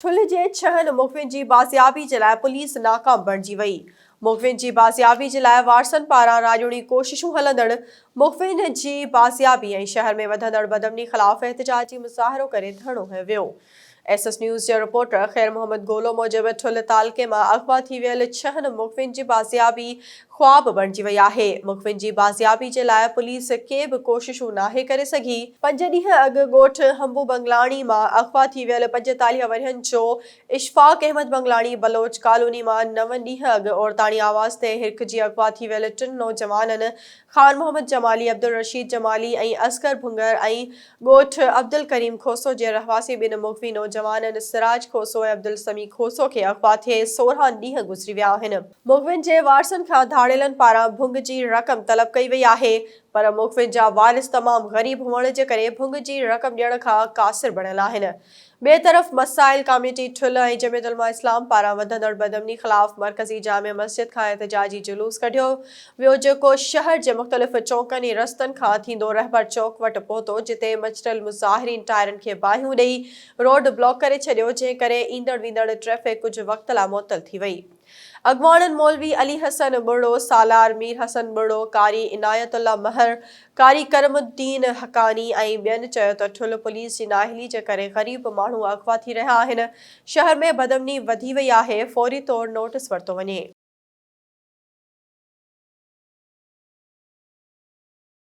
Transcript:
ठुल्ह जे 6 मुख़बिन जी बाज़ियाबी जे लाइ पुलिस नाकाम बणिजी वई। मुख़बिन जी बाज़ियाबी जे लाइ वारसनि पारां राॼोड़ी कोशिशूं हलंदड़ मुख़बिन जी बाज़ियाबी ऐं शहर में वधंदड़ बदमनी ख़िलाफ़ एहतिजाजी मुज़ाहिरो करे धरणो हंयो वियो। एसएस न्यूज़ जे रिपोर्टर ख़ैर मोहम्मद गोलो मूजिबि ठुल्ह तालुक़े मां अग़वा थी वियल 6 मुख़बिन जी बाज़ियाबी ख़्वाब बणिजी वई आहे। मुख़बिन जी बाज़ियाबी जे लाइ पुलिस के बि कोशिशूं नाहे करे सघी। 5 ॾींहं अॻु ॻोठ हंबू बंगलाणी मां अग़वा थी वियल 45 वरियनि जो इशफ़ाक़ अहमद बंगलाणी बलोच कॉलोनी मां 9 ॾींहं अॻु औरताणी आवाज़ ते हिरकिजी अग़वा थी वियल 3 नौजवाननि ख़ान मोहम्मद जमाली, अब्दुल रशीद जमाली ऐं असगर भुंगर ऐं ॻोठ अब्दुल करीम खोसो जे रहवासी 2 मुख़फ़ी नौजवाननि सिराज खोसो ऐं अब्दुल समी खोसो खे अग़वा थिए 16 ॾींहं गुज़री विया आहिनि। मुख़बिन जे वारसनि खां धाड़ेलनि पारां भुंग जी रक़म तलब कई वई आहे, पर मुख़बिन जा वारिस तमामु ग़रीब हुअण जे करे भुंग जी रक़म ॾियण खां क़ासिर बणियल आहिनि। ॿिए तरफ़ मसाइल कम्युनिटी ठुल्ह ऐं जमियत उलमा इस्लाम पारां वधंदड़ बदमनी ख़िलाफ़ मरकज़ी जामिया मस्जिद खां एहतिजाजी जुलूस कढियो वियो, जेको शहर जे मुख़्तलिफ़ चौकनि ऐं रस्तनि खां थींदो रहबर चौक वटि पहुतो, जिते मचिटल मुज़ाहिरीन टायरनि खे बाहियूं ॾेई रोड ब्लॉक करे छॾियो, जंहिं करे ईंदड़ वेंदड़ ट्रैफ़िक कुझु वक़्त लाइ मुअतल थी वई। अॻवाननि मौलवी अली हसन बुर्ड़ो, सालार मीर हसन बुर्ड़ो, कारी इनायतुल्ला महर, कारी करमुद्दीन हक़ानी ऐं ॿियनि चयो त ठुल्ह पुलिस जी नाअहली जे करे ग़रीब माण्हू अग़वा थी रहिया आहिनि। शहर में बदमनी वधी वई आहे, फ़ौरी तौर नोटिस वरितो वञे।